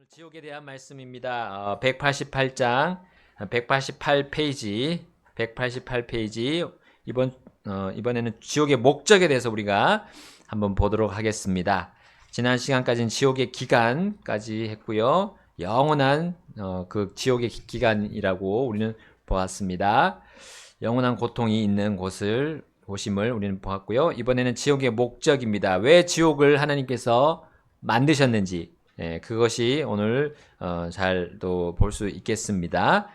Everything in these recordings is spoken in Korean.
지옥에 대한 말씀입니다. 188장, 188페이지, 188페이지. 이번에는 지옥의 목적에 대해서 우리가 한번 보도록 하겠습니다. 지난 시간까지는 지옥의 기간까지 했고요. 영원한 그 지옥의 기간이라고 우리는 보았습니다. 영원한 고통이 있는 곳임을 우리는 보았고요. 이번에는 지옥의 목적입니다. 왜 지옥을 하나님께서 만드셨는지, 그것이 오늘 잘 또 볼 수 있겠습니다.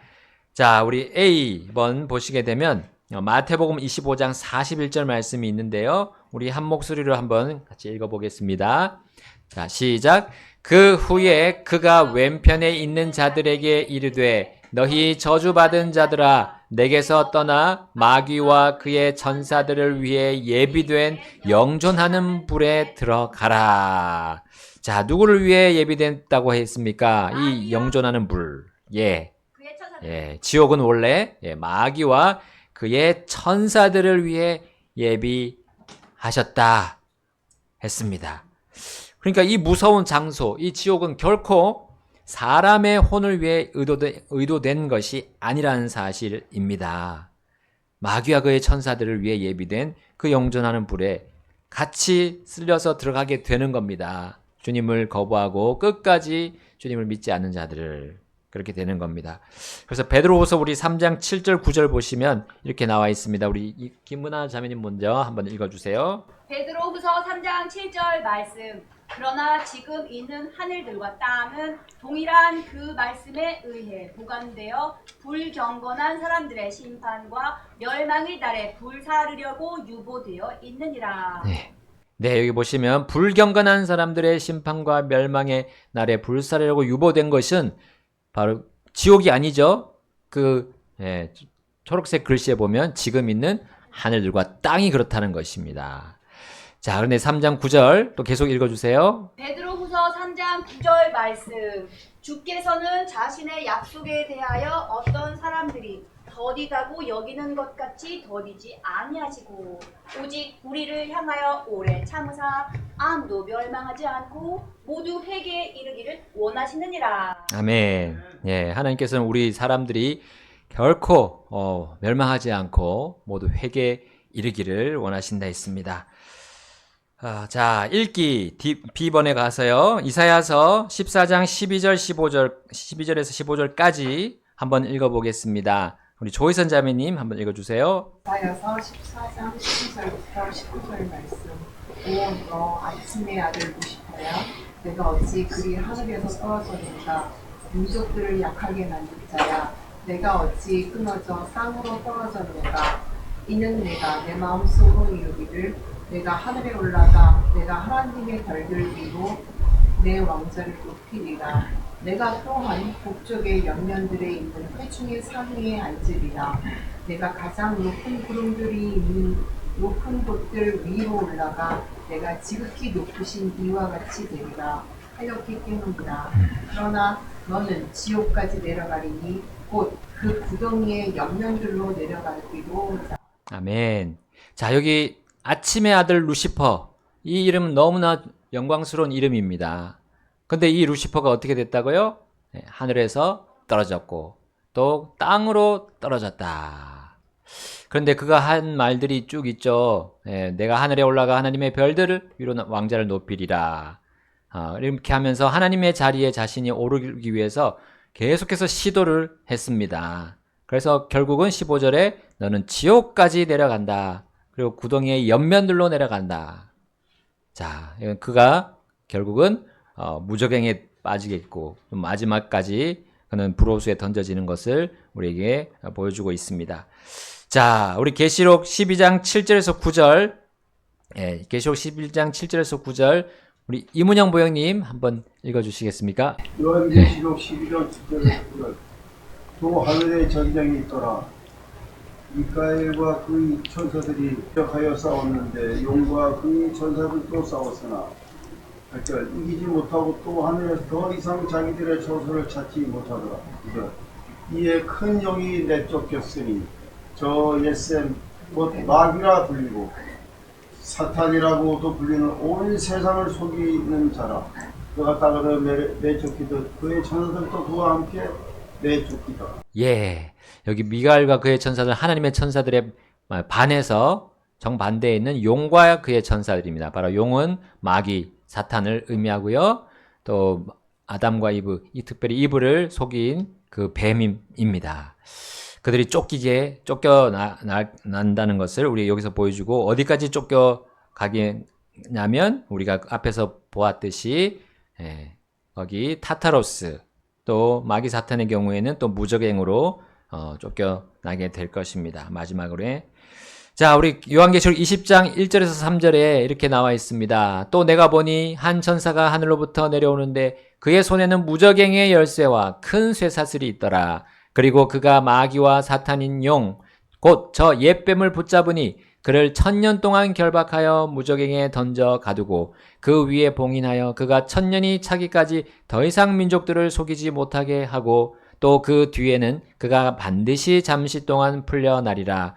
자, 우리 A번 보시게 되면 마태복음 25장 41절 말씀이 있는데요. 우리 한 목소리로 한번 같이 읽어보겠습니다. 자, 시작. 그 후에 그가 왼편에 있는 자들에게 이르되 너희 저주받은 자들아 내게서 떠나 마귀와 그의 전사들을 위해 예비된 영존하는 불에 들어가라. 자, 누구를 위해 예비됐다고 했습니까? 이 영존하는 불. 지옥은 원래 마귀와 그의 천사들을 위해 예비하셨다 했습니다. 그러니까 이 무서운 장소, 이 지옥은 결코 사람의 혼을 위해 의도된 것이 아니라는 사실입니다. 마귀와 그의 천사들을 위해 예비된 그 영존하는 불에 같이 쓸려서 들어가게 되는 겁니다. 주님을 거부하고 끝까지 주님을 믿지 않는 자들을 그렇게 되는 겁니다. 그래서 베드로후서 우리 3장 7절 9절 보시면 이렇게 나와 있습니다. 우리 김문아 자매님 먼저 한번 읽어주세요. 베드로후서 3장 7절 말씀. 그러나 지금 있는 하늘들과 땅은 동일한 그 말씀에 의해 보관되어 불경건한 사람들의 심판과 멸망의 날에 불사르려고 유보되어 있느니라. 네, 여기 보시면 불경건한 사람들의 심판과 멸망의 날에 불사르려고 유보된 것은 바로 지옥이 아니죠. 초록색 글씨에 보면 지금 있는 하늘들과 땅이 그렇다는 것입니다. 자, 그런데 3장 9절 또 계속 읽어주세요. 베드로후서 3장 9절 말씀. 주께서는 자신의 약속에 대하여 어떤 사람들이 더디다고 여기는 것 같이 더디지 아니하시고 오직 우리를 향하여 오래 참으사 아무도 멸망하지 않고 모두 회개에 이르기를 원하시느니라. 아멘. 하나님께서는 우리 사람들이 결코 멸망하지 않고 모두 회개에 이르기를 원하신다 했습니다. 자, 읽기 B번에 가서요. 이사야서 14장 12절에서 15절까지 한번 읽어보겠습니다. 우리 조희선 자매님 한번 읽어주세요. 이사야서 14장 12절부터 19절 말씀. 오, 너 아침의 아들 루시퍼야, 내가 어찌 그리 하늘에서 떨어졌는가. 민족들을 약하게 만든 자야, 내가 어찌 끊어져 땅으로 떨어졌는가. 이는 내가 내 마음속으로 이르기를 내가 하늘에 올라가 내가 하나님의 별들 위로 내 왕자를 높이리라. 내가 또한 북쪽의 연면들에 있는 회중의 상위에 앉으리라. 내가 가장 높은 구름들이 있는 높은 곳들 위로 올라가 내가 지극히 높으신 이와 같이 되리라 하였기 때문이다. 그러나 너는 지옥까지 내려가리니 곧 그 구덩이의 연면들로 내려가기로 하자. 아멘. 자, 여기 아침의 아들 루시퍼, 이 이름은 너무나 영광스러운 이름입니다. 근데 이 루시퍼가 어떻게 됐다고요? 하늘에서 떨어졌고 또 땅으로 떨어졌다. 그런데 그가 한 말들이 쭉 있죠. 내가 하늘에 올라가 하나님의 별들을 위로 왕자를 높이리라. 이렇게 하면서 하나님의 자리에 자신이 오르기 위해서 계속해서 시도를 했습니다. 그래서 결국은 15절에 너는 지옥까지 내려간다. 그리고 구덩이의 옆면들로 내려간다. 자, 그가 결국은 무저갱에 빠지겠고 마지막까지 그는 불호수에 던져지는 것을 우리에게 보여주고 있습니다. 자, 우리 계시록 12장 7절에서 9절, 계시록 11장 7절에서 9절 우리 이문영 보영님 한번 읽어주시겠습니까? 요한계시록 12장 7절에서 9절. 또 하늘에 전쟁이 있더라. 미카엘과 그의 천사들이 격하여 싸웠는데 용과 그의 천사들도 싸웠으나 이기지 못하고 또 하늘에서 더 이상 자기들의 처소를 찾지 못하더라. 이에 큰 영이 내쫓겼으니 저 옛셈 곧 마귀라 불리고 사탄이라고도 불리는 온 세상을 속이는 자라. 그가 땅으로 내쫓기도 그의 천사들도 그와 함께 내쫓기도. 예, 여기 미가엘과 그의 천사들, 하나님의 천사들의 반해서 정반대에 있는 용과 그의 천사들입니다. 바로 용은 마귀, 사탄을 의미하고요. 또 아담과 이브, 이 특별히 이브를 속인 그 뱀입니다. 그들이 쫓겨난다는 것을 우리 여기서 보여주고, 어디까지 쫓겨가겠냐면 우리가 앞에서 보았듯이 거기 타타로스, 또 마귀 사탄의 경우에는 또 무적행으로 쫓겨나게 될 것입니다. 마지막으로. 자, 우리 요한계시록 20장 1절에서 3절에 이렇게 나와 있습니다. 또 내가 보니 한 천사가 하늘로부터 내려오는데 그의 손에는 무적행의 열쇠와 큰 쇠사슬이 있더라. 그리고 그가 마귀와 사탄인 용, 곧 저 옛뱀을 붙잡으니 그를 1000년 동안 결박하여 무적행에 던져 가두고 그 위에 봉인하여 그가 1000년이 차기까지 더 이상 민족들을 속이지 못하게 하고 또 그 뒤에는 그가 반드시 잠시 동안 풀려나리라.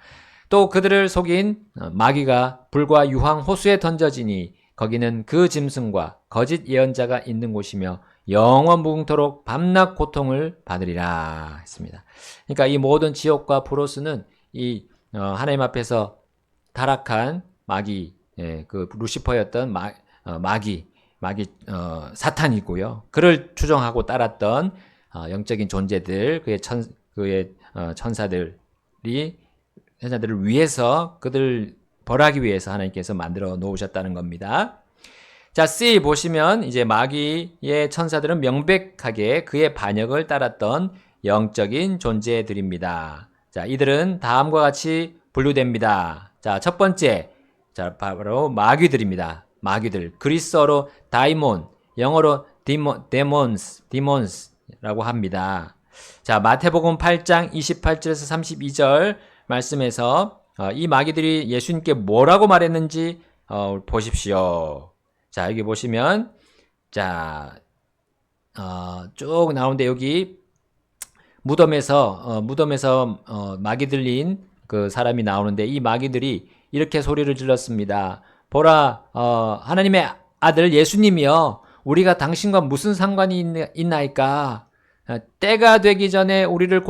또 그들을 속인 마귀가 불과 유황 호수에 던져지니 거기는 그 짐승과 거짓 예언자가 있는 곳이며 영원 무궁토록 밤낮 고통을 받으리라 했습니다. 그러니까 이 모든 지옥과 브로스는 이 하나님 앞에서 타락한 마귀, 그 루시퍼였던 마귀 사탄이고요. 그를 추종하고 따랐던 영적인 존재들, 그의 천사들을 위해서, 그들 벌하기 위해서 하나님께서 만들어 놓으셨다는 겁니다. 자, C 보시면 이제 마귀의 천사들은 명백하게 그의 반역을 따랐던 영적인 존재들입니다. 자, 이들은 다음과 같이 분류됩니다. 자, 첫 번째, 자, 바로 마귀들입니다. 마귀들. 그리스어로 다이몬, 영어로 데몬스라고 합니다. 자, 마태복음 8장 28절에서 32절 말씀에서 이 마귀들이 예수님께 뭐라고 말했는지 보십시오. 자, 여기 보시면 자, 쭉 나오는데 여기 무덤에서 마귀 들린 그 사람이 나오는데 이 마귀들이 이렇게 소리를 질렀습니다. 보라, 하나님의 아들 예수님이여, 우리가 당신과 무슨 상관이 있나이까? 때가 되기 전에 우리를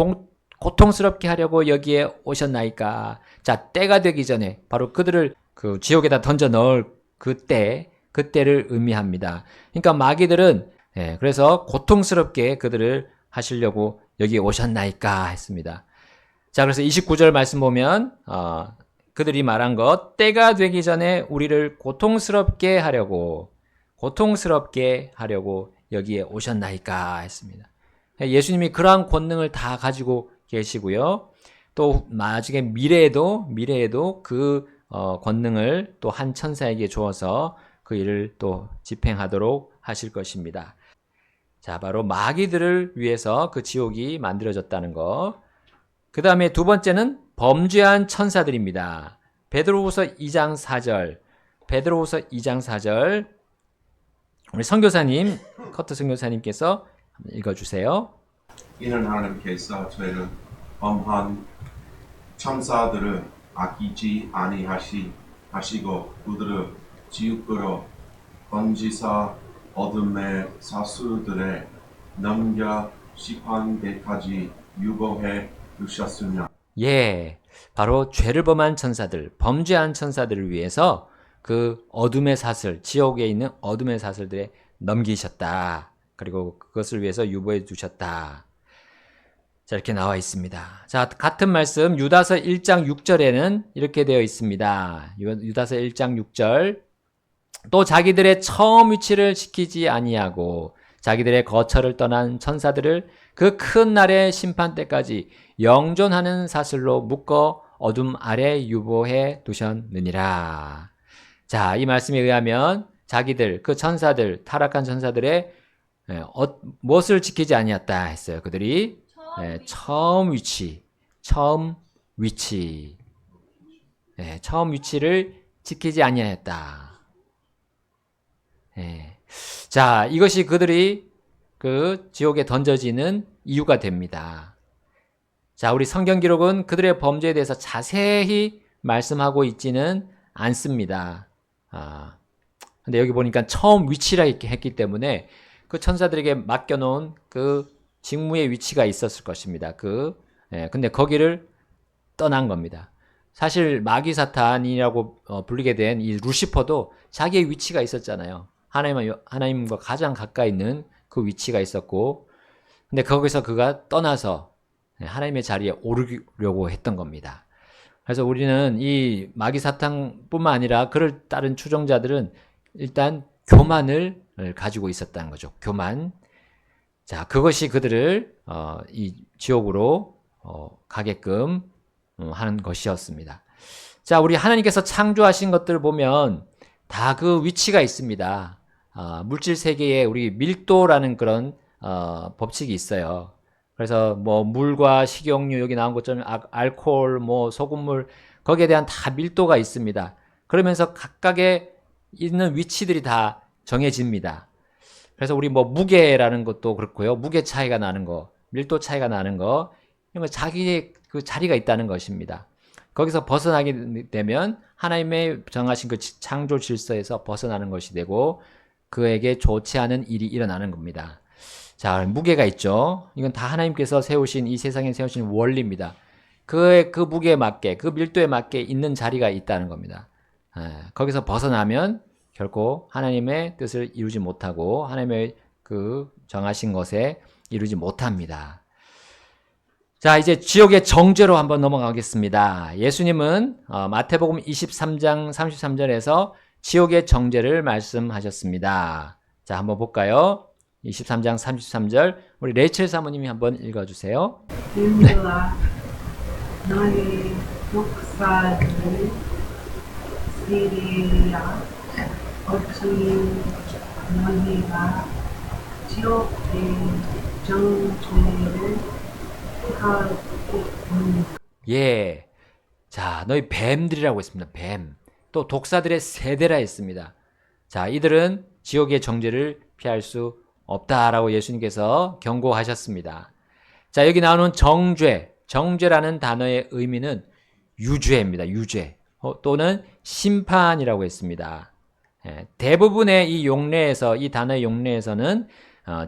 고통스럽게 하려고 여기에 오셨나이까? 자, 때가 되기 전에 바로 그들을 그 지옥에다 던져 넣을 그때를 의미합니다. 그러니까 마귀들은 그래서 고통스럽게 그들을 하시려고 여기에 오셨나이까 했습니다. 자, 그래서 29절 말씀 보면 그들이 말한 것, 때가 되기 전에 우리를 고통스럽게 하려고 여기에 오셨나이까 했습니다. 예수님이 그러한 권능을 다 가지고 계시고요. 또 나중에 미래에도 그 권능을 또 한 천사에게 주어서 그 일을 또 집행하도록 하실 것입니다. 자, 바로 마귀들을 위해서 그 지옥이 만들어졌다는 거. 그 다음에 두 번째는 범죄한 천사들입니다. 베드로후서 2장 4절. 우리 선교사님, 커트 선교사님께서 읽어주세요. 이는 하나님께서 죄를 범한 천사들을 아끼지 아니하시고 그들을 지옥으로 던지사 어둠의 사수들에 넘겨 심판대까지 유보해 두셨으며. 예, 바로 죄를 범한 천사들, 범죄한 천사들을 위해서 그 어둠의 사슬, 지옥에 있는 어둠의 사슬들에 넘기셨다. 그리고 그것을 위해서 유보해 두셨다. 자, 이렇게 나와 있습니다. 자, 같은 말씀 유다서 1장 6절에는 이렇게 되어 있습니다. 유다서 1장 6절. 또 자기들의 처음 위치를 지키지 아니하고 자기들의 거처를 떠난 천사들을 그 큰 날의 심판 때까지 영존하는 사슬로 묶어 어둠 아래 유보해 두셨느니라. 자, 이 말씀에 의하면 자기들, 그 천사들, 타락한 천사들의 무엇을 지키지 아니었다 했어요. 그들이 처음 위치를 지키지 아니하였다. 자, 이것이 그들이 그 지옥에 던져지는 이유가 됩니다. 자, 우리 성경 기록은 그들의 범죄에 대해서 자세히 말씀하고 있지는 않습니다. 근데 여기 보니까 처음 위치라 이렇게 했기 때문에 그 천사들에게 맡겨놓은 그 직무의 위치가 있었을 것입니다. 근데 거기를 떠난 겁니다. 사실 마귀 사탄이라고 불리게 된 이 루시퍼도 자기의 위치가 있었잖아요. 하나님과 가장 가까이 있는 그 위치가 있었고, 근데 거기서 그가 떠나서 하나님의 자리에 오르려고 했던 겁니다. 그래서 우리는 이 마귀 사탄뿐만 아니라 그를 따른 추종자들은 일단 교만을 가지고 있었다는 거죠. 교만. 자, 그것이 그들을 이 지옥으로 가게끔 하는 것이었습니다. 자, 우리 하나님께서 창조하신 것들 보면 다 그 위치가 있습니다. 물질 세계에 우리 밀도라는 그런 법칙이 있어요. 그래서 뭐 물과 식용유 여기 나온 것처럼 알코올, 뭐 소금물 거기에 대한 다 밀도가 있습니다. 그러면서 각각의 있는 위치들이 다 정해집니다. 그래서 우리 뭐 무게라는 것도 그렇고요. 무게 차이가 나는 거, 밀도 차이가 나는 거, 이런 거 자기의 그 자리가 있다는 것입니다. 거기서 벗어나게 되면 하나님의 정하신 그 창조 질서에서 벗어나는 것이 되고 그에게 좋지 않은 일이 일어나는 겁니다. 자, 무게가 있죠. 이건 다 하나님께서 세우신 이 세상에 세우신 원리입니다. 그 무게에 맞게, 그 밀도에 맞게 있는 자리가 있다는 겁니다. 거기서 벗어나면 결코 하나님의 뜻을 이루지 못하고 하나님의 그 정하신 것에 이루지 못합니다. 자, 이제 지옥의 정죄로 한번 넘어가겠습니다. 예수님은 마태복음 23장 33절에서 지옥의 정죄를 말씀하셨습니다. 자, 한번 볼까요? 23장 33절 우리 레이첼 사모님이 한번 읽어주세요. 인들아 너희 독사를 세리야 어찌 너희가 지옥의 정죄를 하겠느냐. 예. 자, 너희 뱀들이라고 했습니다. 뱀. 또 독사들의 세대라 했습니다. 자, 이들은 지옥의 정죄를 피할 수 없다라고 예수님께서 경고하셨습니다. 자, 여기 나오는 정죄라는 단어의 의미는 유죄입니다. 유죄. 또는 심판이라고 했습니다. 대부분의 이 용례에서, 이 단어의 용례에서는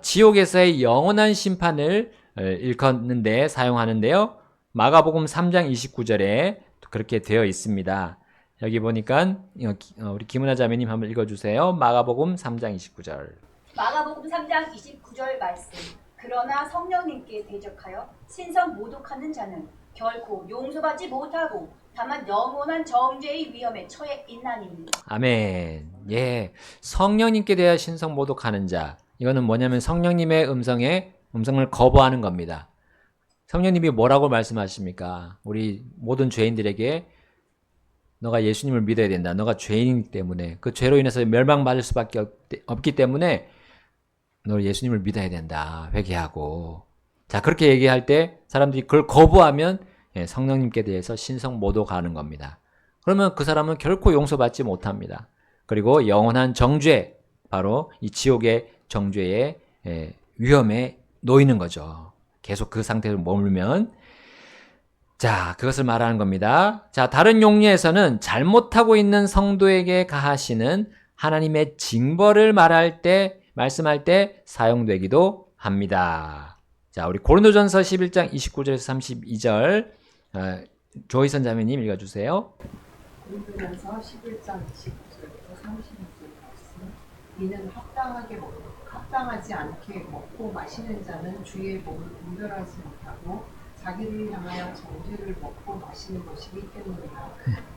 지옥에서의 영원한 심판을 일컫는데 사용하는데요. 마가복음 3장 29절에 그렇게 되어 있습니다. 여기 보니까 우리 김은아 자매님 한번 읽어주세요. 마가복음 3장 29절. 마가복음 3장 29절 말씀. 그러나 성령님께 대적하여 신성 모독하는 자는 결코 용서받지 못하고 다만 영원한 정죄의 위험에 처해 있나니. 아멘. 예. 성령님께 대하여 신성 모독하는 자. 이거는 뭐냐면 성령님의 음성을 거부하는 겁니다. 성령님이 뭐라고 말씀하십니까? 우리 모든 죄인들에게 너가 예수님을 믿어야 된다. 너가 죄인이기 때문에 그 죄로 인해서 멸망받을 수밖에 없기 때문에 너 예수님을 믿어야 된다. 회개하고. 자, 그렇게 얘기할 때 사람들이 그걸 거부하면 성령님께 대해서 신성 모독하는 겁니다. 그러면 그 사람은 결코 용서받지 못합니다. 그리고 영원한 정죄, 바로 이 지옥의 정죄의 위험에 놓이는 거죠. 계속 그 상태로 머물면. 자, 그것을 말하는 겁니다. 자, 다른 용례에서는 잘못하고 있는 성도에게 가하시는 하나님의 징벌을 말씀할 때 사용되기도 합니다. 자, 우리 고린도전서 11장 29절에서 32절 조희선 자매님 읽어주세요. 고린도전서 11장 29절부터 36절 말씀. 이는 합당하지 않게 먹고 마시는 자는 주의 몸을 분별하지 못하고 자기를 향하여 정죄를 먹고 마시는 것이기 때문이다.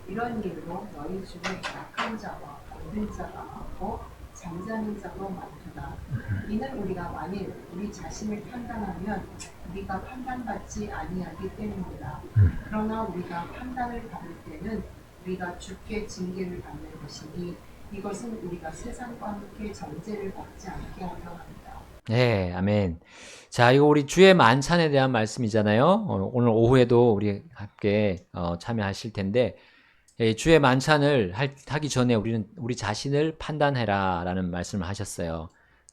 이런 일로 너희 중에 약한 자와 병든 자가 많고 잠자는 자도 많도다. 이는 우리가 만일 우리 자신을 판단하면 우리가 판단받지 아니하기 때문이다. 그러나 우리가 판단을 받을 때는 우리가 주께 징계를 받는 것이니 이것은 우리가 세상과 함께 정죄를 받지 않게 하려 합니다. 네, 아멘. 자, 이거 우리 주의 만찬에 대한 말씀이잖아요. 오늘 오후에도 우리 함께 참여하실 텐데 주의 만찬을 하기 전에 우리는 우리 자신을 판단해라 라는 말씀을 하셨어요.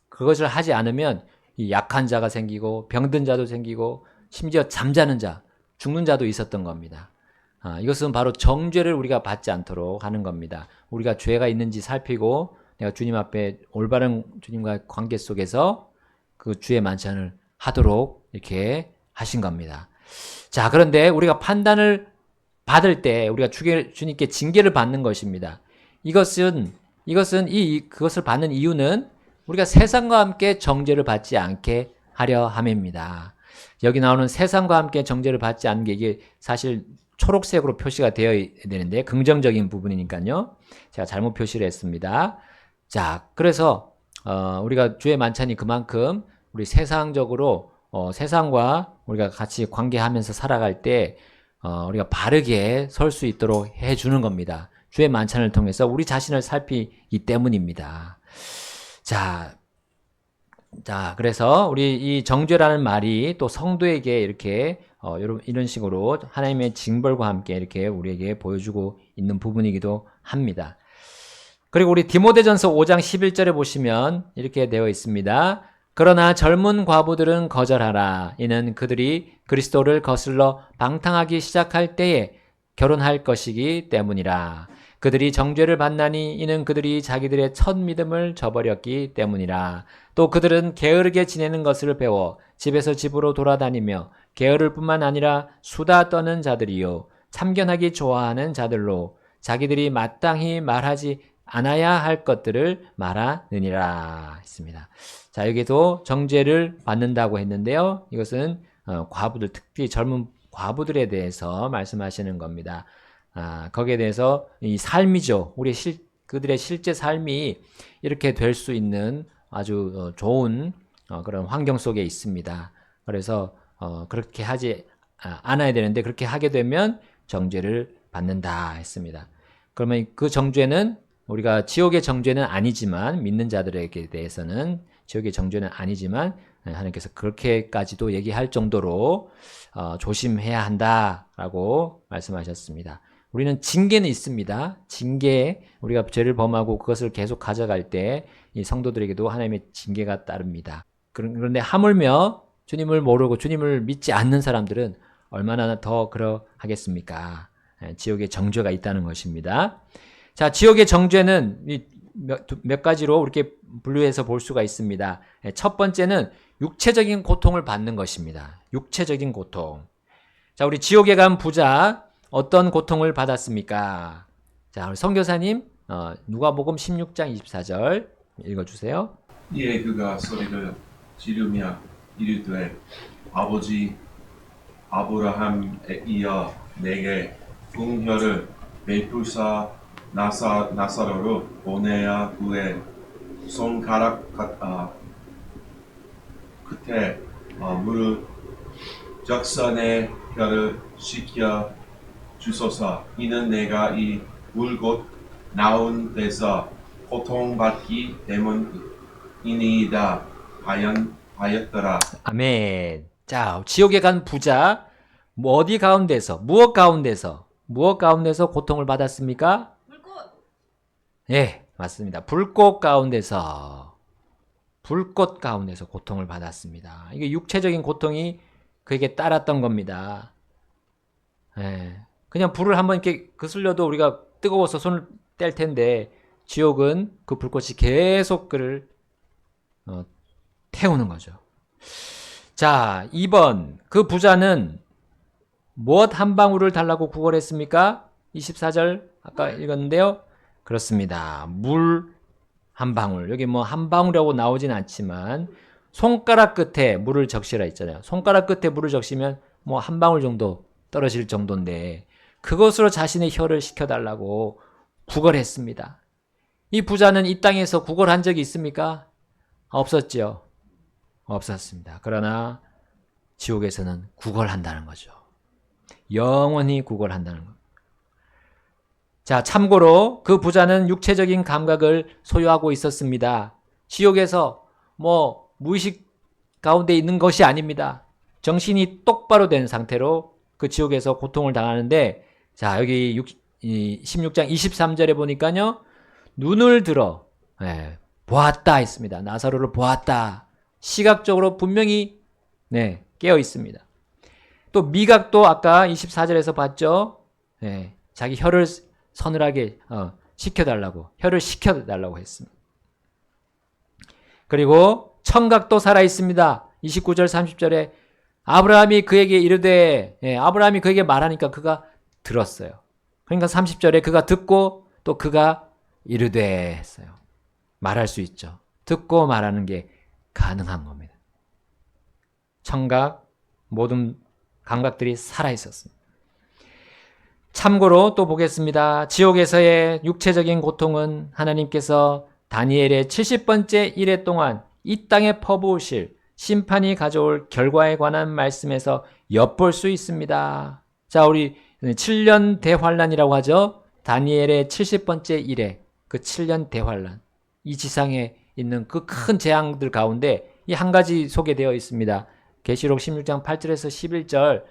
그것을 하지 않으면 이 약한 자가 생기고 병든 자도 생기고 심지어 잠자는 자, 죽는 자도 있었던 겁니다. 이것은 바로 정죄를 우리가 받지 않도록 하는 겁니다. 우리가 죄가 있는지 살피고 내가 주님 앞에 올바른 주님과의 관계 속에서 그 주의 만찬을 하도록 이렇게 하신 겁니다. 자, 그런데 우리가 판단을 받을 때 우리가 주님께 징계를 받는 것입니다. 그것을 받는 이유는 우리가 세상과 함께 정죄를 받지 않게 하려 함입니다. 여기 나오는 세상과 함께 정죄를 받지 않는 게 이게 사실 초록색으로 표시가 되어야 되는데 긍정적인 부분이니까요. 제가 잘못 표시를 했습니다. 자, 그래서 우리가 주의 만찬이 그만큼 우리 세상적으로 세상과 우리가 같이 관계하면서 살아갈 때 우리가 바르게 설 수 있도록 해주는 겁니다. 주의 만찬을 통해서 우리 자신을 살피기 때문입니다. 자, 그래서 우리 이 정죄라는 말이 또 성도에게 이렇게 이런 식으로 하나님의 징벌과 함께 이렇게 우리에게 보여주고 있는 부분이기도 합니다. 그리고 우리 디모데전서 5장 11절에 보시면 이렇게 되어 있습니다. 그러나 젊은 과부들은 거절하라. 이는 그들이 그리스도를 거슬러 방탕하기 시작할 때에 결혼할 것이기 때문이라. 그들이 정죄를 받나니 이는 그들이 자기들의 첫 믿음을 저버렸기 때문이라. 또 그들은 게으르게 지내는 것을 배워 집에서 집으로 돌아다니며 게으를 뿐만 아니라 수다 떠는 자들이요 참견하기 좋아하는 자들로 자기들이 마땅히 말하지 않아야 할 것들을 말하느니라 했습니다. 자, 여기도 정죄를 받는다고 했는데요. 이것은 과부들, 특히 젊은 과부들에 대해서 말씀하시는 겁니다. 거기에 대해서 이 삶이죠. 그들의 실제 삶이 이렇게 될 수 있는 아주 좋은 그런 환경 속에 있습니다. 그래서 그렇게 하지 않아야 되는데 그렇게 하게 되면 정죄를 받는다 했습니다. 그러면 그 정죄는 우리가 지옥의 정죄는 아니지만 믿는 자들에게 대해서는 지옥의 정죄는 아니지만 하나님께서 그렇게까지도 얘기할 정도로 조심해야 한다라고 말씀하셨습니다. 우리는 징계는 있습니다. 징계, 우리가 죄를 범하고 그것을 계속 가져갈 때 이 성도들에게도 하나님의 징계가 따릅니다. 그런데 하물며 주님을 모르고 주님을 믿지 않는 사람들은 얼마나 더 그러하겠습니까? 지옥의 정죄가 있다는 것입니다. 자, 지옥의 정죄는 몇 가지로 이렇게 분류해서 볼 수가 있습니다. 첫 번째는 육체적인 고통을 받는 것입니다. 육체적인 고통. 자, 우리 지옥에 간 부자 어떤 고통을 받았습니까? 자, 우리 선교사님 누가복음 16장 24절 읽어주세요. 이에 그가 소리를 지르며 이르되 아버지 아브라함이여 내게 궁녀를 베풀사 나사로를 보내야 그의 손가락 끝에 물을 적선에 혀를 식혀 주소서. 이는 내가 이 물곧 나온 데서 고통받기 때문이니이다 하였더라. 아멘. 자, 지옥에 간 부자 어디 가운데서 무엇 가운데서 고통을 받았습니까? 물꽃. 예, 맞습니다. 불꽃 가운데서 고통을 받았습니다. 이게 육체적인 고통이 그에게 따랐던 겁니다. 예, 그냥 불을 한번 이렇게 거슬려도 우리가 뜨거워서 손을 뗄 텐데 지옥은 그 불꽃이 계속 그를 태우는 거죠. 자, 2번 그 부자는 무엇 한 방울을 달라고 구걸했습니까? 24절 아까 읽었는데요. 그렇습니다. 물 한 방울. 여기 뭐 한 방울이라고 나오진 않지만 손가락 끝에 물을 적시라 했잖아요. 손가락 끝에 물을 적시면 뭐 한 방울 정도 떨어질 정도인데 그것으로 자신의 혀를 식혀달라고 구걸했습니다. 이 부자는 이 땅에서 구걸한 적이 있습니까? 없었죠. 없었습니다. 그러나 지옥에서는 구걸한다는 거죠. 영원히 구걸한다는 것. 자, 참고로 그 부자는 육체적인 감각을 소유하고 있었습니다. 지옥에서 뭐 무의식 가운데 있는 것이 아닙니다. 정신이 똑바로 된 상태로 그 지옥에서 고통을 당하는데, 자, 여기 16장 23절에 보니까요, 눈을 들어 보았다 했습니다. 나사로를 보았다. 시각적으로 분명히 깨어 있습니다. 또 미각도 아까 24절에서 봤죠. 자기 혀를 서늘하게 식혀달라고, 혀를 식혀달라고 했습니다. 그리고 청각도 살아 있습니다. 29절 30절에 아브라함이 그에게 이르되, 아브라함이 그에게 말하니까 그가 들었어요. 그러니까 30절에 그가 듣고 또 그가 이르되 했어요. 말할 수 있죠. 듣고 말하는 게 가능한 겁니다. 청각, 모든 감각들이 살아 있었습니다. 참고로 또 보겠습니다. 지옥에서의 육체적인 고통은 하나님께서 다니엘의 70번째 일해 동안 이 땅에 퍼부으실 심판이 가져올 결과에 관한 말씀에서 엿볼 수 있습니다. 자, 우리 7년 대환란이라고 하죠. 다니엘의 70번째 일해, 그 7년 대환란. 이 지상에 있는 그 큰 재앙들 가운데 이 한 가지 소개되어 있습니다. 계시록 16장 8절에서 11절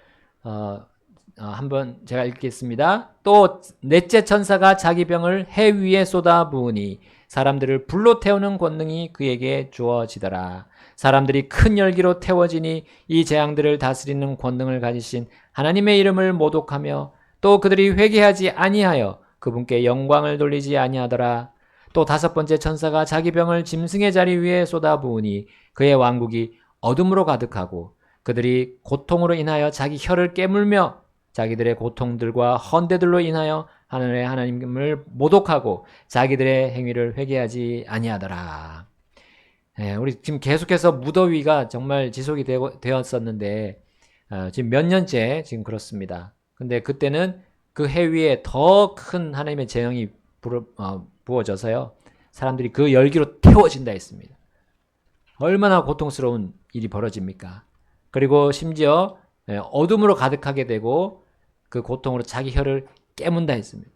한번 제가 읽겠습니다. 또 넷째 천사가 자기 병을 해 위에 쏟아 부으니 사람들을 불로 태우는 권능이 그에게 주어지더라. 사람들이 큰 열기로 태워지니 이 재앙들을 다스리는 권능을 가지신 하나님의 이름을 모독하며 또 그들이 회개하지 아니하여 그분께 영광을 돌리지 아니하더라. 또 다섯 번째 천사가 자기 병을 짐승의 자리 위에 쏟아 부으니 그의 왕국이 어둠으로 가득하고 그들이 고통으로 인하여 자기 혀를 깨물며 자기들의 고통들과 헌대들로 인하여 하늘의 하나님을 모독하고 자기들의 행위를 회개하지 아니하더라. 우리 지금 계속해서 무더위가 정말 지속이 되었었는데 지금 몇 년째 지금 그렇습니다. 근데 그때는 그 해 위에 더 큰 하나님의 재앙이 부어져서요. 사람들이 그 열기로 태워진다 했습니다. 얼마나 고통스러운 일이 벌어집니까? 그리고 심지어 어둠으로 가득하게 되고 그 고통으로 자기 혀를 깨문다 했습니다.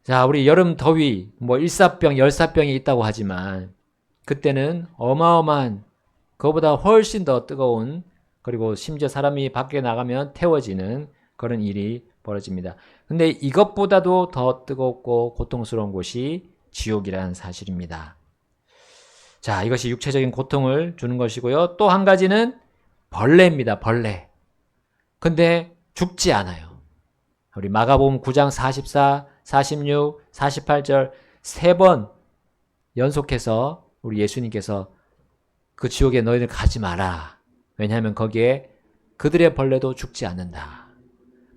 자, 우리 여름 더위, 일사병, 열사병이 있다고 하지만 그때는 어마어마한 그거보다 훨씬 더 뜨거운 그리고 심지어 사람이 밖에 나가면 태워지는 그런 일이 벌어집니다. 근데 이것보다도 더 뜨겁고 고통스러운 곳이 지옥이라는 사실입니다. 자, 이것이 육체적인 고통을 주는 것이고요. 또 한 가지는 벌레입니다. 벌레. 근데 죽지 않아요. 우리 마가복음 9장 44, 46, 48절 3번 연속해서 우리 예수님께서 그 지옥에 너희들 가지 마라. 왜냐하면 거기에 그들의 벌레도 죽지 않는다.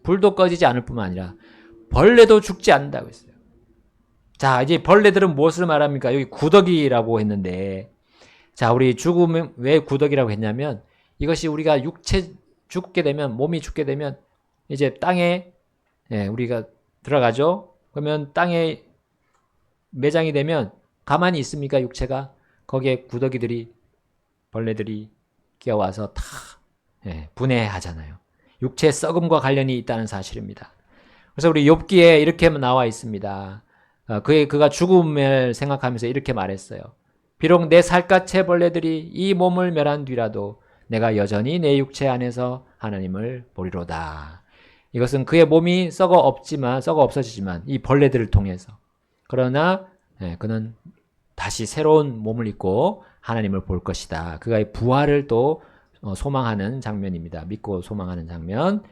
불도 꺼지지 않을 뿐만 아니라 벌레도 죽지 않는다고 했어요. 자, 이제 벌레들은 무엇을 말합니까? 여기 구더기라고 했는데, 자, 우리 죽음은 왜 구더기라고 했냐면 이것이 우리가 육체 죽게 되면, 몸이 죽게 되면 이제 땅에 우리가 들어가죠. 그러면 땅에 매장이 되면 가만히 있습니까? 육체가 거기에 구더기들이 벌레들이 끼어와서 다 분해하잖아요. 육체의 썩음과 관련이 있다는 사실입니다. 그래서 우리 욥기에 이렇게 나와 있습니다. 그가 죽음을 생각하면서 이렇게 말했어요. 비록 내 살갗의 벌레들이 이 몸을 멸한 뒤라도 내가 여전히 내 육체 안에서 하나님을 보리로다. 이것은 그의 몸이 썩어 없어지지만 이 벌레들을 통해서. 그러나 그는 다시 새로운 몸을 입고 하나님을 볼 것이다. 그가 이 부활을 또 소망하는 장면입니다. 믿고 소망하는 장면.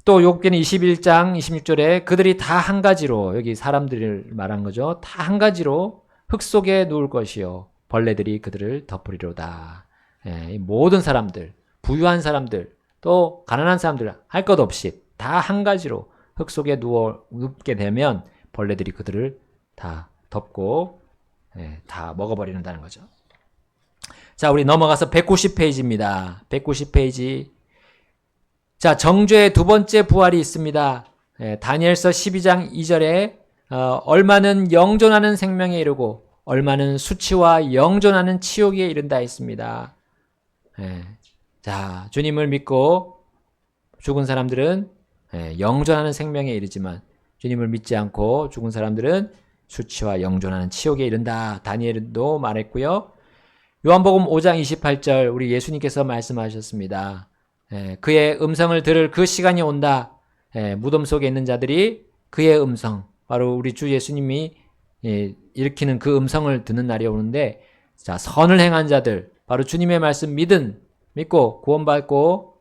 또 욥기는 21장 26절에 그들이 다 한 가지로, 여기 사람들을 말한 거죠. 다 한 가지로 흙 속에 누울 것이요 벌레들이 그들을 덮으리로다. 이 모든 사람들, 부유한 사람들, 또 가난한 사람들 할 것 없이 다 한 가지로 흙 속에 눕게 되면 벌레들이 그들을 다 덮고 다 먹어버린다는 거죠. 자, 우리 넘어가서 190페이지입니다. 190페이지. 자, 정죄의 두 번째 부활이 있습니다. 다니엘서 12장 2절에 얼마는 영존하는 생명에 이르고 얼마는 수치와 영존하는 치욕에 이른다 했습니다. 자, 주님을 믿고 죽은 사람들은 영존하는 생명에 이르지만 주님을 믿지 않고 죽은 사람들은 수치와 영존하는 치욕에 이른다. 다니엘도 말했고요. 요한복음 5장 28절 우리 예수님께서 말씀하셨습니다. 그의 음성을 들을 그 시간이 온다. 무덤 속에 있는 자들이 그의 음성, 바로 우리 주 예수님이 일으키는 그 음성을 듣는 날이 오는데, 자, 선을 행한 자들, 바로 주님의 말씀 믿고 구원받고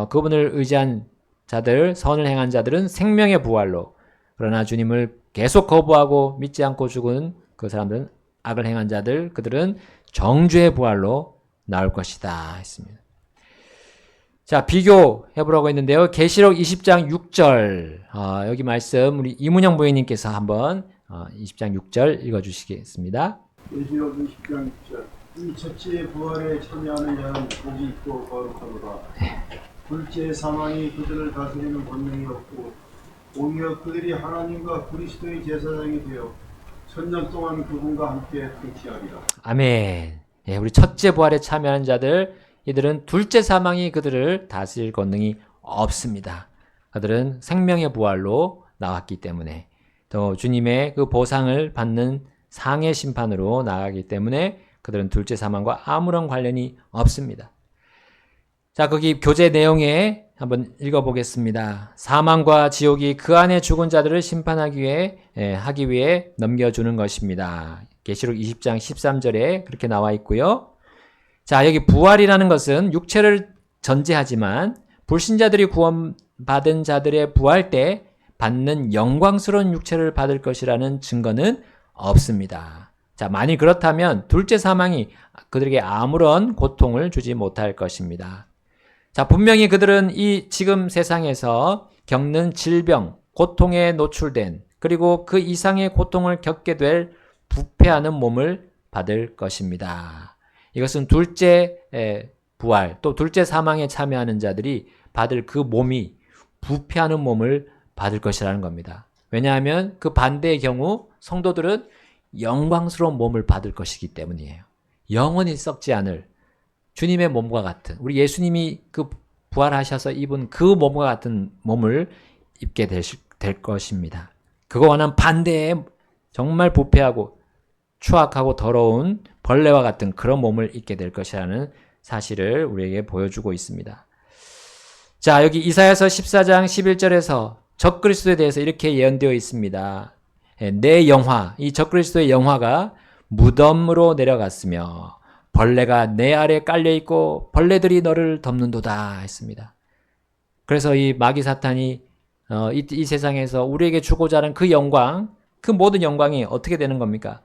그분을 의지한 자들, 선을 행한 자들은 생명의 부활로, 그러나 주님을 계속 거부하고 믿지 않고 죽은 그 사람들은 악을 행한 자들 그들은 정죄의 부활로 나올 것이다 했습니다. 자, 비교해보라고 했는데요. 계시록 20장 6절 여기 말씀 우리 이문영 부회님께서 한번 20장 6절 읽어주시겠습니다. 계시록 20장 6절 이 첫째 부활에 참여하는 자는 복이 있고 거룩하도다. 둘째 사망이 그들을 다스리는 권능이 없고 오히려 그들이 하나님과 그리스도의 제사장이 되어 천년 동안 그분과 함께 통치하리라. 아멘. 예, 우리 첫째 부활에 참여하는 자들 이들은 둘째 사망이 그들을 다스릴 권능이 없습니다. 그들은 생명의 부활로 나왔기 때문에 또 주님의 그 보상을 받는 상해 심판으로 나가기 때문에 그들은 둘째 사망과 아무런 관련이 없습니다. 자, 거기 교재 내용에 한번 읽어보겠습니다. 사망과 지옥이 그 안에 죽은 자들을 심판하기 위해 넘겨주는 것입니다. 계시록 20장 13절에 그렇게 나와 있고요. 자, 여기 부활이라는 것은 육체를 전제하지만 불신자들이 구원받은 자들의 부활 때 받는 영광스러운 육체를 받을 것이라는 증거는 없습니다. 자, 만일 그렇다면 둘째 사망이 그들에게 아무런 고통을 주지 못할 것입니다. 자, 분명히 그들은 이 지금 세상에서 겪는 질병, 고통에 노출된 그리고 그 이상의 고통을 겪게 될 부패하는 몸을 받을 것입니다. 이것은 둘째 부활, 또 둘째 사망에 참여하는 자들이 받을 그 몸이 부패하는 몸을 받을 것이라는 겁니다. 왜냐하면 그 반대의 경우 성도들은 영광스러운 몸을 받을 것이기 때문이에요. 영원히 썩지 않을 주님의 몸과 같은 우리 예수님이 그 부활하셔서 입은 그 몸과 같은 몸을 입게 될 것입니다. 그거와는 반대의 정말 부패하고 추악하고 더러운 벌레와 같은 그런 몸을 입게 될 것이라는 사실을 우리에게 보여주고 있습니다. 자, 여기 이사야서 14장 11절에서 적그리스도에 대해서 이렇게 예언되어 있습니다. 내 영화, 이 적그리스도의 영화가 무덤으로 내려갔으며 벌레가 내 아래 깔려있고 벌레들이 너를 덮는도다 했습니다. 그래서 이 마귀 사탄이 이 세상에서 우리에게 주고자 하는 그 영광, 그 모든 영광이 어떻게 되는 겁니까?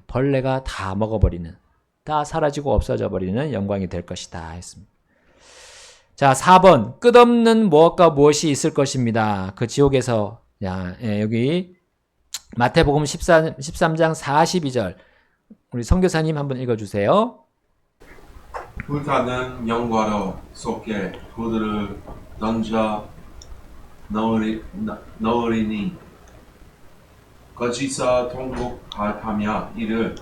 벌레가 다 먹어버리는, 다 사라지고 없어져 버리는 영광이 될 것이다 했습니다. 자, 4번 끝없는 무엇과 무엇이 있을 것입니다. 그 지옥에서 여기 마태복음 13장 42절 우리 선교사님 한번 읽어주세요. 불타는 영광로 속에 그들을 던져 넣으리니 거기서 통곡하며 이를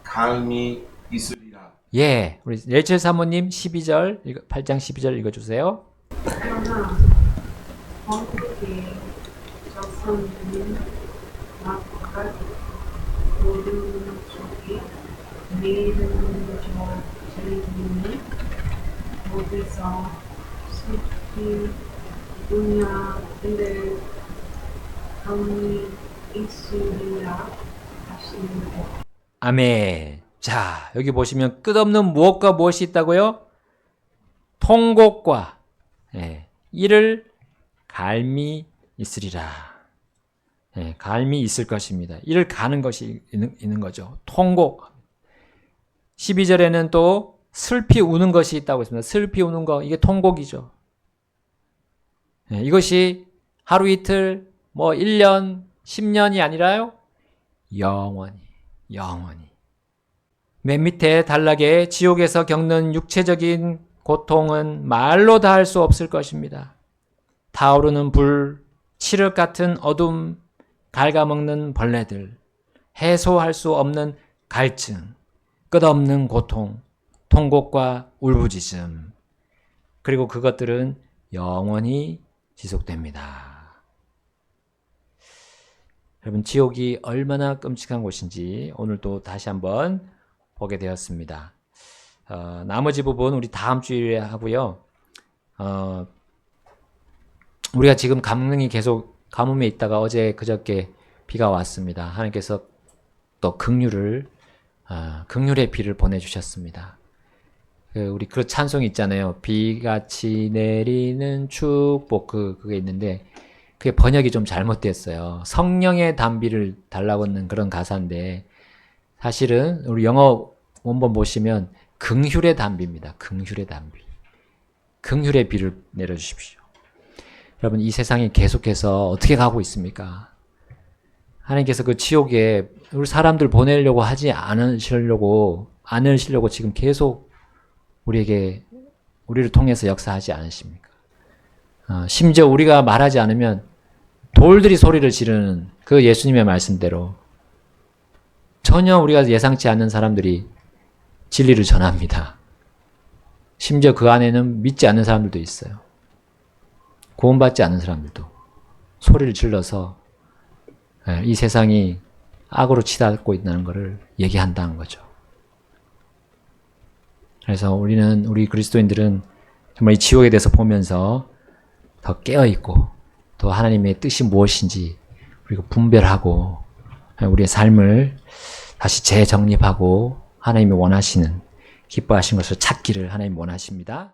감히 있으리라. 예, 우리 레이첼 사모님 12절 8장 12절 읽어주세요. 그러나 번국의 적선들은 막각 모든 속에 내일은 저 즐기니 거기서 슬피 우냐 근데 감히 있으리라 하시는데. 아멘. 자, 여기 보시면 끝없는 무엇과 무엇이 있다고요? 통곡과 이를 갈미 있으리라. 갈미 있을 것입니다. 이를 가는 것이 있는 거죠. 통곡. 12절에는 또 슬피 우는 것이 있다고 했습니다. 슬피 우는 거, 이게 통곡이죠. 이것이 하루 이틀, 1년, 10년이 아니라요. 영원히. 맨 밑에 단락에 지옥에서 겪는 육체적인 고통은 말로 다 할 수 없을 것입니다. 타오르는 불, 칠흑 같은 어둠, 갉아먹는 벌레들, 해소할 수 없는 갈증, 끝없는 고통, 통곡과 울부짖음, 그리고 그것들은 영원히 지속됩니다. 여러분, 지옥이 얼마나 끔찍한 곳인지 오늘 또 다시 한번 보게 되었습니다. 나머지 부분 우리 다음 주일에 하고요. 우리가 지금 강릉이 계속 가뭄에 있다가 어제 그저께 비가 왔습니다. 하나님께서 또 긍휼의 비를 보내주셨습니다. 우리 그 찬송이 있잖아요. 비같이 내리는 축복 그게 있는데 그게 번역이 좀 잘못됐어요. 성령의 단비를 달라고 하는 그런 가사인데 사실은 우리 영어 원본 보시면 긍휼의 단비입니다. 긍휼의 단비. 긍휼의 비를 내려주십시오. 여러분, 이 세상이 계속해서 어떻게 가고 있습니까? 하나님께서 그 지옥에 우리 사람들 보내려고 하지 않으시려고 지금 계속 우리를 통해서 역사하지 않으십니까? 심지어 우리가 말하지 않으면 돌들이 소리를 지르는 그 예수님의 말씀대로 전혀 우리가 예상치 않는 사람들이 진리를 전합니다. 심지어 그 안에는 믿지 않는 사람들도 있어요. 구원받지 않는 사람들도 소리를 질러서 이 세상이 악으로 치닫고 있다는 것을 얘기한다는 거죠. 그래서 우리 그리스도인들은 정말 이 지옥에 대해서 보면서 더 깨어있고 또 하나님의 뜻이 무엇인지 우리가 분별하고 우리의 삶을 다시 재정립하고 하나님이 원하시는 기뻐하신 것을 찾기를 하나님 원하십니다.